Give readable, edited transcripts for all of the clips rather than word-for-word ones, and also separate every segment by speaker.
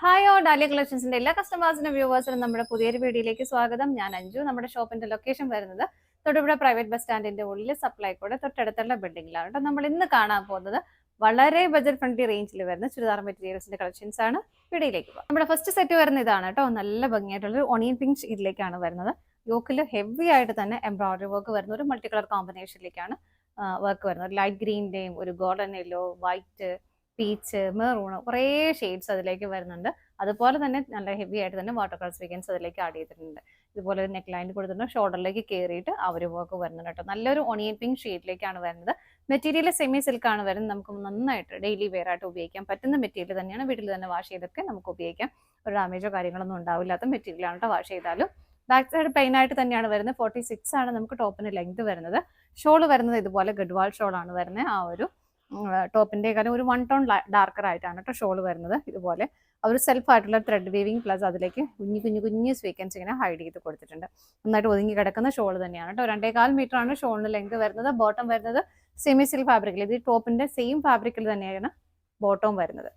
Speaker 1: Hi ഓ dahlia കളക്ഷൻസിന്റെ എല്ലാ കസ്റ്റമേഴ്സിനും വ്യൂവേഴ്സിനും നമ്മുടെ പുതിയൊരു വീഡിയോയിലേക്ക് സ്വാഗതം. ഞാൻ അഞ്ജു. നമ്മുടെ ഷോപ്പിന്റെ ലൊക്കേഷൻ വരുന്നത് തൊടുപുഴ പ്രൈവറ്റ് ബസ് സ്റ്റാൻഡിന്റെ ഉള്ളിൽ സപ്ലൈക്കോടെ തൊട്ടടുത്തുള്ള ബിൽഡിംഗിലാണ് കേട്ടോ. നമ്മൾ ഇന്ന് കാണാൻ പോകുന്നത് വളരെ ബജറ്റ് ഫ്രണ്ട്ലി റേഞ്ചിൽ വരുന്ന ചുരിദാർ മെറ്റീരിയൽസിന്റെ കളക്ഷൻസ് ആണ്. വീഡിയോയിലേക്ക് പോകാം. നമ്മുടെ ഫസ്റ്റ് സെറ്റ് വരുന്ന ഇതാണ് കേട്ടോ. നല്ല ഭംഗിയായിട്ടുള്ള ഒരു ഓണിയൻ പിങ്ക് ഷെയ്ഡിലേക്കാണ് വരുന്നത്. യോക്കിൽ ഹെവി ആയിട്ട് തന്നെ എംബ്രോയിഡറി വർക്ക് വരുന്ന ഒരു മൾട്ടി കളർ കോമ്പിനേഷനിലേക്കാണ് വർക്ക് വരുന്നത്. ലൈറ്റ് ഗ്രീൻ്റെയും ഒരു golden yellow, white, peach, maroon, കുറേ ഷെയ്ഡ്സ് അതിലേക്ക് വരുന്നുണ്ട്. അതുപോലെ തന്നെ നല്ല ഹെവി ആയിട്ട് തന്നെ വാട്ടർ കളർ സ്വീക്കൻസ് അതിലേക്ക് ആഡ് ചെയ്തിട്ടുണ്ട്. ഇതുപോലെ ഒരു നെക്ക് ലൈൻ കൊടുത്തിട്ടുണ്ട്. ഷോൾഡറിലേക്ക് കയറിയിട്ട് ആ ഒരു വർക്ക് വരുന്നുണ്ട് കേട്ടോ. നല്ലൊരു ഓണിയൻ പിങ്ക് ഷെയ്ഡിലേക്കാണ് വരുന്നത്. മെറ്റീരിയൽ സെമി സിൽക്ക് ആണ് വരുന്നത്. നമുക്ക് നന്നായിട്ട് ഡെയിലി വെയർ ആയിട്ട് ഉപയോഗിക്കാൻ പറ്റുന്ന മെറ്റീരിയൽ തന്നെയാണ്. വീട്ടിൽ തന്നെ വാഷ് ചെയ്തൊക്കെ നമുക്ക് ഉപയോഗിക്കാം. ഒരു ഡാമേജോ കാര്യങ്ങളൊന്നും ഉണ്ടാവില്ലാത്ത മെറ്റീരിയലാണ് കേട്ടോ. വാഷ് ചെയ്താലും ബാക്ക് സൈഡ് പ്ലെയിൻ ആയിട്ട് തന്നെയാണ് വരുന്നത്. 46 ആണ് നമുക്ക് ടോപ്പിന് ലെങ്ത് വരുന്നത്. ഷോൾ വരുന്നത് ഇതുപോലെ ഗഡ്വാൾ ഷോൾ ആണ് വരുന്നത്. ആ ഒരു ടോപ്പിന്റെ കാര്യം ഒരു 1 ടോൺ ഡാർക്കർ ആയിട്ടാണ് കേട്ടോ ഷോൾ വരുന്നത്. ഇതുപോലെ ഒരു സെൽഫ് ആയിട്ടുള്ള ത്രെഡ് വീവിങ് പ്ലസ് അതിലേക്ക് കുഞ്ഞു സ്വീക്കൻസ് ഇങ്ങനെ ഹൈഡ് ചെയ്ത് കൊടുത്തിട്ടുണ്ട്. നന്നായിട്ട് ഒതുങ്ങി കിടക്കുന്ന ഷോൾ തന്നെയാണ് കേട്ടോ. 2.25 മീറ്റർ ആണ് ഷോളിന് ലെങ്ത് വരുന്നത്. ബോട്ടം വരുന്നത് സെമി സിൽക്ക് ഫാബ്രിക്കിൽ, ഇത് ടോപ്പിന്റെ സെയിം ഫാബ്രിക്കിൽ തന്നെയാണ് ബോട്ടവും വരുന്നത്.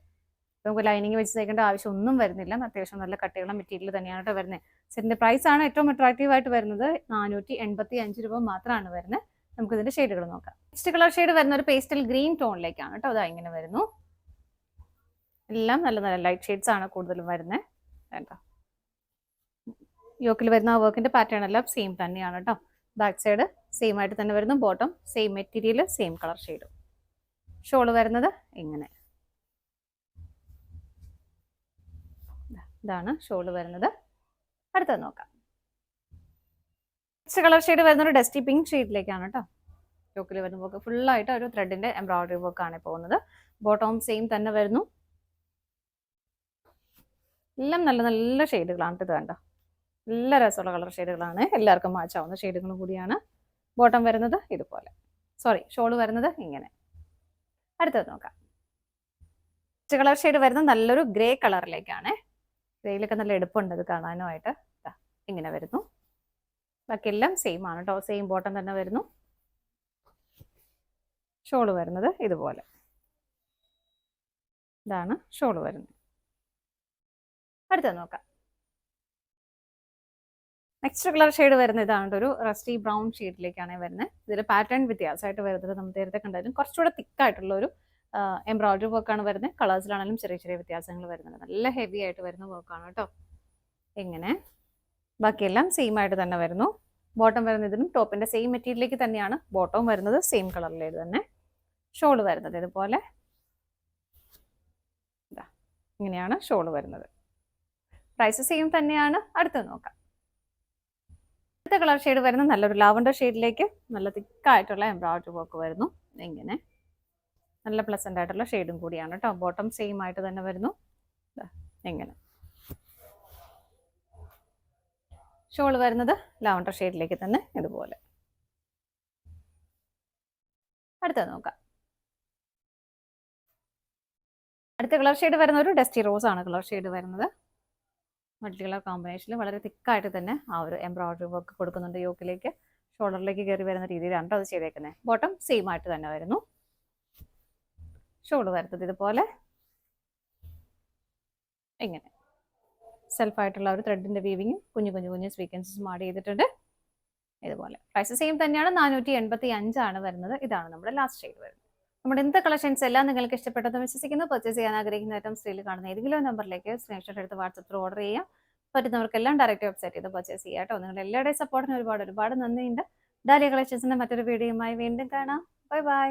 Speaker 1: നമുക്ക് ലൈനിങ് വെച്ച് തയ്ക്കേണ്ട ആവശ്യം ഒന്നും വരുന്നില്ല. അത്യാവശ്യം നല്ല കട്ടിയുള്ള മെറ്റീരിയൽ തന്നെയാണ് കേട്ടോ വരുന്നത്. സെറ്റിന്റെ പ്രൈസ് ആണ് ഏറ്റവും അട്രാക്റ്റീവ് ആയിട്ട് വരുന്നത്. 485 രൂപ മാത്രമാണ് വരുന്നത്. നമുക്ക് ഇതിന്റെ ഷെയ്ഡുകൾ നോക്കാം. നെക്സ്റ്റ് കളർ ഷെയ്ഡ് വരുന്ന ഒരു പേസ്റ്റൽ ഗ്രീൻ ടോണിലേക്കാണ് കേട്ടോ. അതാ ഇങ്ങനെ വരുന്നു. എല്ലാം നല്ല നല്ല ലൈറ്റ് ഷെയ്ഡ്സ് ആണ് കൂടുതലും വരുന്നത് കേട്ടോ. യോക്കിൽ വരുന്ന ആ വർക്കിന്റെ പാറ്റേൺ എല്ലാം സെയിം തന്നെയാണ് കേട്ടോ. ബാക്ക് സൈഡ് സെയിം ആയിട്ട് തന്നെ വരുന്നു. Bottom same material, same colour ഷെയ്ഡും. ഷോള് വരുന്നത് ഇങ്ങനെ, ഇതാണ് ഷോള് വരുന്നത്. അടുത്തത് നോക്കാം. നെക്സ്റ്റ് കളർ ഷെയ്ഡ് വരുന്ന ഒരു ഡസ്റ്റി പിങ്ക് ഷെയ്ഡിലേക്കാണ് കേട്ടോ. യോക്കിൽ വരുന്ന വർക്ക് ഫുള്ളായിട്ട് ഒരു ത്രെഡിന്റെ എംബ്രോയിഡറി വർക്ക് ആണ് പോകുന്നത്. ബോട്ടം സെയിം തന്നെ വരുന്നു. എല്ലാം നല്ല നല്ല ഷെയ്ഡുകളാണ് ഇത് കണ്ടോ. നല്ല രസമുള്ള കളർ ഷെയ്ഡുകളാണ്. എല്ലാവർക്കും മാച്ച് ആവുന്ന ഷെയ്ഡുകളും കൂടിയാണ്. ബോട്ടം വരുന്നത് ഇതുപോലെ, ഷോള് വരുന്നത് ഇങ്ങനെ. അടുത്തത് നോക്കാം. നെക്സ്റ്റ് കളർ ഷെയ്ഡ് വരുന്നത് നല്ലൊരു ഗ്രേ കളറിലേക്കാണ്. ഗ്രേയിലൊക്കെ നല്ല എടുപ്പുണ്ട് ഇത് കാണാനുമായിട്ട്. ഇങ്ങനെ വരുന്നു. ബാക്കിയെല്ലാം സെയിം ആണ് കേട്ടോ. സെയിം ബോട്ടം തന്നെ വരുന്നു. ഷോള് വരുന്നത് ഇതുപോലെ, ഇതാണ് ഷോള് വരുന്നത്. അടുത്തത് നോക്കാം. നെക്സ്റ്റ് കളർ ഷെയ്ഡ് വരുന്ന ഇതാണ് ഒരു റസ്റ്റി ബ്രൗൺ ഷെയ്ഡിലേക്കാണ് വരുന്നത്. ഇതിൽ പാറ്റേൺ വ്യത്യാസമായിട്ട് വരുന്നത് നമ്മൾ നേരത്തെ കണ്ടാലും കുറച്ചുകൂടെ തിക്കായിട്ടുള്ള ഒരു എംബ്രോയിഡറി വർക്കാണ് വരുന്നത്. കളേഴ്സിലാണെങ്കിലും ചെറിയ ചെറിയ വ്യത്യാസങ്ങൾ വരുന്നുണ്ട്. നല്ല ഹെവി ആയിട്ട് വരുന്ന വർക്കാണ് കേട്ടോ. ഇങ്ങനെ ബാക്കിയെല്ലാം സെയിം ആയിട്ട് തന്നെ വരുന്നു. ബോട്ടം വരുന്ന ഇതിനും ടോപ്പിന്റെ സെയിം മെറ്റീരിയലിലേക്ക് തന്നെയാണ് ബോട്ടവും വരുന്നത്. സെയിം കളറിലേക്ക് തന്നെ ഷോള് വരുന്നത് ഇതുപോലെ, ഇങ്ങനെയാണ് ഷോള് വരുന്നത്. പ്രൈസ് സെയിം തന്നെയാണ്. അടുത്തത് നോക്കാം. അടുത്ത കളർ ഷെയ്ഡ് വരുന്നത് നല്ലൊരു ലാവണ്ടർ ഷെയ്ഡിലേക്ക് നല്ല തിക്കായിട്ടുള്ള എംബ്രോയിഡറി വർക്ക് വരുന്നു. ഇങ്ങനെ നല്ല പ്ലസന്റ് ആയിട്ടുള്ള ഷെയ്ഡും കൂടിയാണ് കേട്ടോ. ബോട്ടം സെയിം ആയിട്ട് തന്നെ വരുന്നു. ഇങ്ങനെ ഷോൾ വരുന്നത് ലാവണ്ടർ ഷെയ്ഡിലേക്ക് തന്നെ ഇതുപോലെ. അടുത്തത് നോക്കാം. അടുത്ത കളർ ഷെയ്ഡ് വരുന്ന ഒരു ഡസ്റ്റി റോസ് ആണ് കളർ ഷെയ്ഡ് വരുന്നത്. മൾട്ടി കളർ കോമ്പിനേഷനിൽ വളരെ തിക്കായിട്ട് തന്നെ ആ ഒരു എംബ്രോയിഡറി വർക്ക് കൊടുക്കുന്നുണ്ട്. യോക്കിലേക്ക് ഷോൾഡറിലേക്ക് കയറി വരുന്ന രീതിയിലാണ് അത് ചെയ്തേക്കുന്നത്. ബോട്ടം സെയിം ആയിട്ട് തന്നെ വരുന്നു. ഷോള് വരുന്നത് ഇതുപോലെ, ഇങ്ങനെ സെൽഫായിട്ടുള്ള ഒരു ത്രെഡിന്റെ വീവിങ്ങും കുഞ്ഞു സ്വീക്കൻസും ആഡ് ചെയ്തിട്ടുണ്ട് ഇതുപോലെ. പ്രൈസ് സെയിം തന്നെയാണ്. 485 ആണ് വരുന്നത്. ഇതാണ് നമ്മുടെ ലാസ്റ്റ് ഷെയ്ഡ് വരുന്നത്. നമ്മുടെ ഇന്നത്തെ കളക്ഷൻസ് എല്ലാം നിങ്ങൾക്ക് ഇഷ്ടപ്പെട്ടെന്ന് വിശ്വസിക്കുന്നു. പർച്ചേസ് ചെയ്യാൻ ആഗ്രഹിക്കുന്ന ഐറ്റം സ്ക്രീനിൽ കാണുന്ന ഏതെങ്കിലും നമ്പറിലേക്ക് സ്ക്രീൻഷോട്ട് എടുത്ത് വാട്സപ്പിൽ ഓർഡർ ചെയ്യാം. പറ്റുന്നവർക്കെല്ലാം ഡയറക്റ്റ് വെബ്സൈറ്റ് ചെയ്ത് പർച്ചേസ് ചെയ്യാം കേട്ടോ. നിങ്ങളുടെ എല്ലാവരുടെയും സപ്പോർട്ടിന് ഒരുപാട് നന്ദിയുണ്ട്. ഡാലിയ കളക്ഷൻസിന്റെ മറ്റൊരു വീഡിയോയുമായി വീണ്ടും കാണാം. Bye bye.